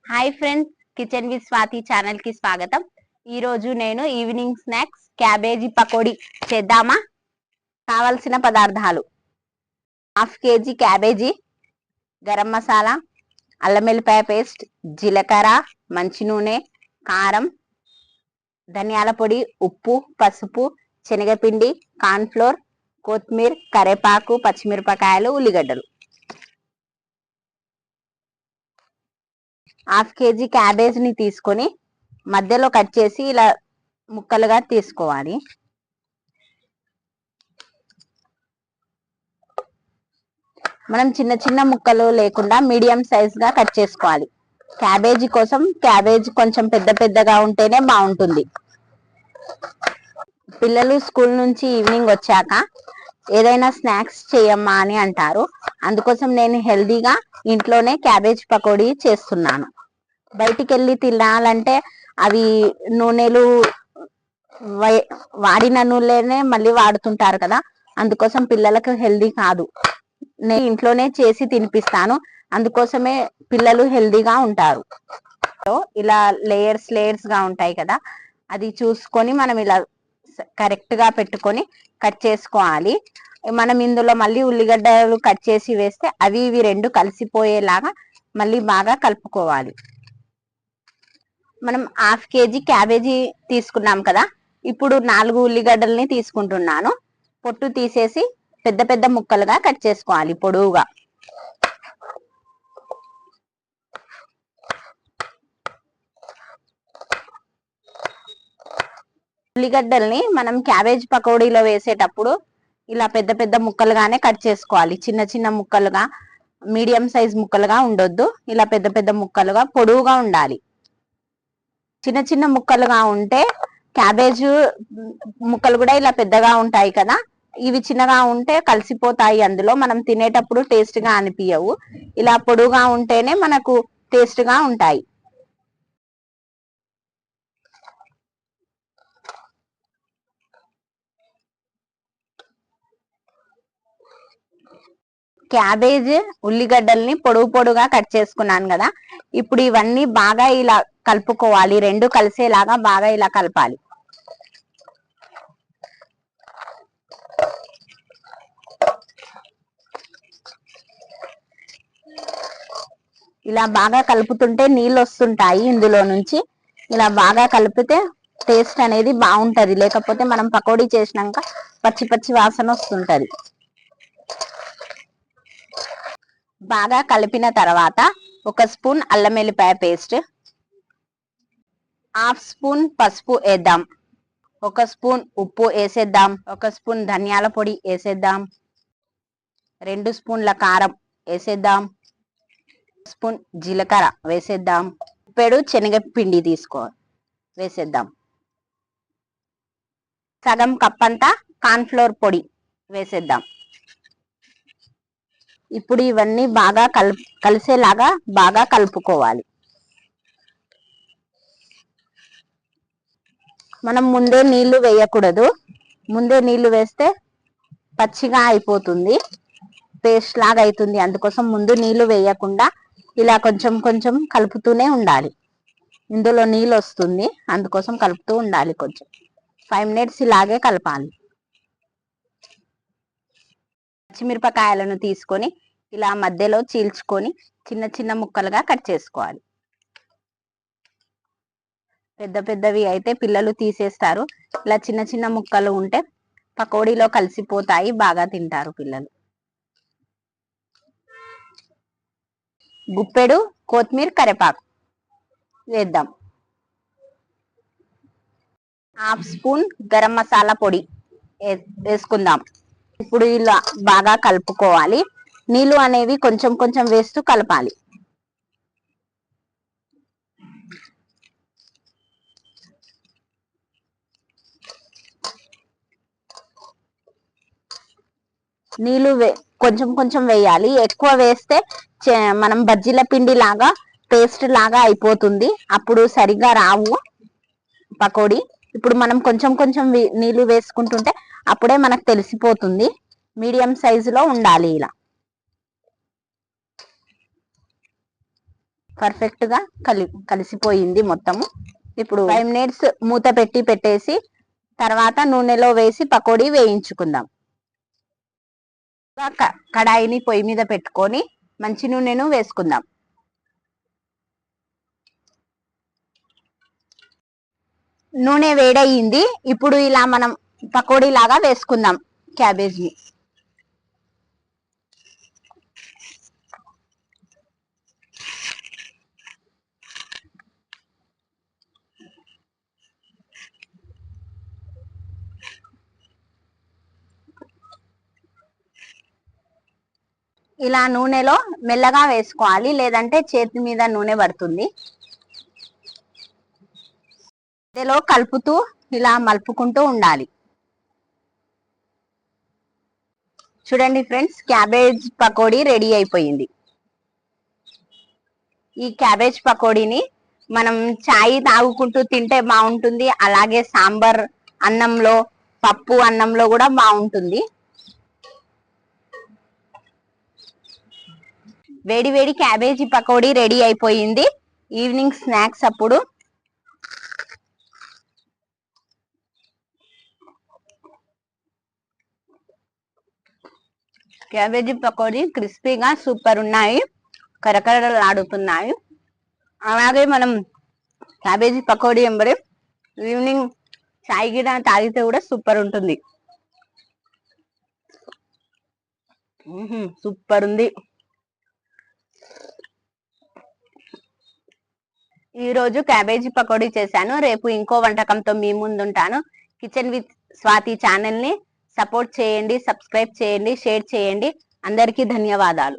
Hi friends, kitchen with Swathi channel కి స్వాగతం. ఈ రోజు నేను ఈవినింగ్ స్నాక్స్ క్యాబేజీ పకోడీ చేద్దామా? కావలసిన పదార్థాలు: half KG cabbage, garam masala, అల్లం వెల్లిపాయ పేస్ట్, జీలకర్ర, మంచి నూనె, కారం, ధనియాల పొడి, ఉప్పు, పసుపు, శనగపిండి, కార్న్ఫ్లోర్, కొత్తిమీర, కరివేపాకు, పచ్చిమిరపకాయలు, ఉల్లిగడ్డలు. హాఫ్ కేజీ క్యాబేజ్ని తీసుకొని మధ్యలో కట్ చేసి ఇలా ముక్కలుగా తీసుకోవాలి. మనం చిన్న చిన్న ముక్కలు లేకుండా మీడియం సైజ్ గా కట్ చేసుకోవాలి. క్యాబేజీ కోసం క్యాబేజ్ కొంచెం పెద్ద పెద్దగా ఉంటేనే బాగుంటుంది. పిల్లలు స్కూల్ నుంచి ఈవినింగ్ వచ్చాక ఏదైనా స్నాక్స్ చేయమ్మా అని అంటారు. అందుకోసం నేను హెల్దీగా ఇంట్లోనే క్యాబేజ్ పకోడీ చేస్తున్నాను. బయటికి వెళ్ళి తినాలంటే అవి నూనెలు వాడిన నూనెనే మళ్ళీ వాడుతుంటారు కదా, అందుకోసం పిల్లలకు హెల్దీ కాదు. నేను ఇంట్లోనే చేసి తినిపిస్తాను, అందుకోసమే పిల్లలు హెల్దీగా ఉంటారు. ఇలా లేయర్స్ లేయర్స్ గా ఉంటాయి కదా, అది చూసుకొని మనం ఇలా కరెక్ట్ గా పెట్టుకొని కట్ చేసుకోవాలి. మనం ఇందులో మళ్ళీ ఉల్లిగడ్డలు కట్ చేసి వేస్తే అవి ఇవి రెండు కలిసిపోయేలాగా మళ్ళీ బాగా కలుపుకోవాలి. మనం హాఫ్ కేజీ క్యాబేజీ తీసుకున్నాం కదా, ఇప్పుడు 4 ఉల్లిగడ్డల్ని తీసుకుంటున్నాను. పొట్టు తీసేసి పెద్ద పెద్ద ముక్కలుగా కట్ చేసుకోవాలి పొడవుగా. ఉల్లిగడ్డల్ని మనం క్యాబేజ్ పకోడీలో వేసేటప్పుడు ఇలా పెద్ద పెద్ద ముక్కలుగానే కట్ చేసుకోవాలి. చిన్న చిన్న ముక్కలుగా, మీడియం సైజ్ ముక్కలుగా ఉండొద్దు. ఇలా పెద్ద పెద్ద ముక్కలుగా పొడవుగా ఉండాలి. చిన్న చిన్న ముక్కలుగా ఉంటే క్యాబేజ్ ముక్కలు కూడా ఇలా పెద్దగా ఉంటాయి కదా, ఇవి చిన్నగా ఉంటే కలిసిపోతాయి, అందులో మనం తినేటప్పుడు టేస్ట్ గా అనిపించవు. ఇలా పొడుగా ఉంటేనే మనకు టేస్ట్ గా ఉంటాయి. క్యాబేజ్ ఉల్లిగడ్డల్ని పొడుగు పొడుగా కట్ చేసుకున్నాను కదా, ఇప్పుడు ఇవన్నీ బాగా ఇలా కలుపుకోవాలి. రెండు కలిసేలాగా బాగా ఇలా కలపాలి. ఇలా బాగా కలుపుతుంటే నీళ్ళు వస్తుంటాయి ఇందులో నుంచి. ఇలా బాగా కలిపితే టేస్ట్ అనేది బాగుంటది, లేకపోతే మనం పకోడీ చేసినాక పచ్చి పచ్చి వాసన వస్తుంటది. బాగా కలిపిన తర్వాత 1 స్పూన్ అల్లం వెల్లిపాయ పేస్ట్, హాఫ్ స్పూన్ పసుపు వేద్దాం, 1 స్పూన్ ఉప్పు వేసేద్దాం, 1 స్పూన్ ధనియాల పొడి వేసేద్దాం, 2 స్పూన్ల కారం వేసేద్దాం, స్పూన్ జీలకర్ర వేసేద్దాం, ఉప్పెడు శనగపిండి వేసేద్దాం, సగం కప్పంతా కార్న్ఫ్లోర్ పొడి వేసేద్దాం. ఇప్పుడు ఇవన్నీ బాగా కలిసేలాగా బాగా కలుపుకోవాలి. మనం ముందే నీళ్లు వేయకూడదు. ముందే నీళ్లు వేస్తే పచ్చిగా అయిపోతుంది, పేస్ట్ లాగా అవుతుంది. అందుకోసం ముందు నీళ్లు వేయకుండా ఇలా కొంచెం కొంచెం కలుపుతూనే ఉండాలి. ఇందులో నీళ్ళు వస్తుంది, అందుకోసం కలుపుతూ ఉండాలి. కొంచెం 5 మినిట్స్ ఇలాగే కలపాలి. పచ్చిమిరపకాయలను తీసుకొని ఇలా మధ్యలో చీల్చుకొని చిన్న చిన్న ముక్కలుగా కట్ చేసుకోవాలి. పెద్ద పెద్దవి అయితే పిల్లలు తీసేస్తారు. ఇలా చిన్న చిన్న ముక్కలు ఉంటే పకోడీలో కలిసిపోతాయి, బాగా తింటారు పిల్లలు. గుప్పెడు కొత్తిమీర, కరివేపాకు వేద్దాం. హాఫ్ స్పూన్ గరం మసాలా పొడి వేసుకుందాం. ఇప్పుడు ఇలా బాగా కలుపుకోవాలి. నీళ్లు అనేవి కొంచెం కొంచెం వేస్తూ కలపాలి. నీళ్లు కొంచెం కొంచెం వేయాలి. ఎక్కువ వేస్తే మనం బజ్జీల పిండి లాగా పేస్ట్ లాగా అయిపోతుంది, అప్పుడు సరిగా రావు పకోడీ. ఇప్పుడు మనం కొంచెం కొంచెం నీళ్లు వేసుకుంటుంటే అప్పుడే మనకు తెలిసిపోతుంది. మీడియం సైజులో ఉండాలి. ఇలా పర్ఫెక్ట్ గా కలిసిపోయింది మొత్తము. ఇప్పుడు 5 మినిట్స్ మూత పెట్టేసి తర్వాత నూనెలో వేసి పకోడీ వేయించుకుందాం. కడాయిని పొయ్యి మీద పెట్టుకొని మంచి నూనెను వేసుకుందాం. నూనె వేడయింది. ఇప్పుడు ఇలా మనం పకోడీ లాగా వేసుకుందాం క్యాబేజ్ని. ఇలా నూనెలో మెల్లగా వేసుకోవాలి, లేదంటే చేతి మీద నూనె పడుతుంది. మధ్యలో కలుపుతూ ఇలా మలుపుకుంటూ ఉండాలి. చూడండి ఫ్రెండ్స్, క్యాబేజ్ పకోడీ రెడీ అయిపోయింది. ఈ క్యాబేజ్ పకోడీని మనం చాయ్ తాగుకుంటూ తింటే బాగుంటుంది, అలాగే సాంబార్ అన్నంలో, పప్పు అన్నంలో కూడా బాగుంటుంది. వేడి వేడి క్యాబేజీ పకోడీ రెడీ అయిపోయింది. ఈవినింగ్ స్నాక్స్ అప్పుడు క్యాబేజీ పకోడీ క్రిస్పీగా సూపర్ ఉన్నాయి, కరకరలాడుతున్నాయి. అలాగే మనం క్యాబేజీ పకోడీ ఎంబడి ఈవినింగ్ చాయ్ గిడ తాగితే కూడా సూపర్ ఉంటుంది. సూపర్ ఉంది. ఈ రోజు క్యాబేజీ పకోడీ చేశాను. రేపు ఇంకో వంటకంతో మీ ముందుంటాను. కిచెన్ విత్ స్వాతి ఛానల్ ని సపోర్ట్ చేయండి, సబ్స్క్రైబ్ చేయండి, షేర్ చేయండి. అందరికీ ధన్యవాదాలు.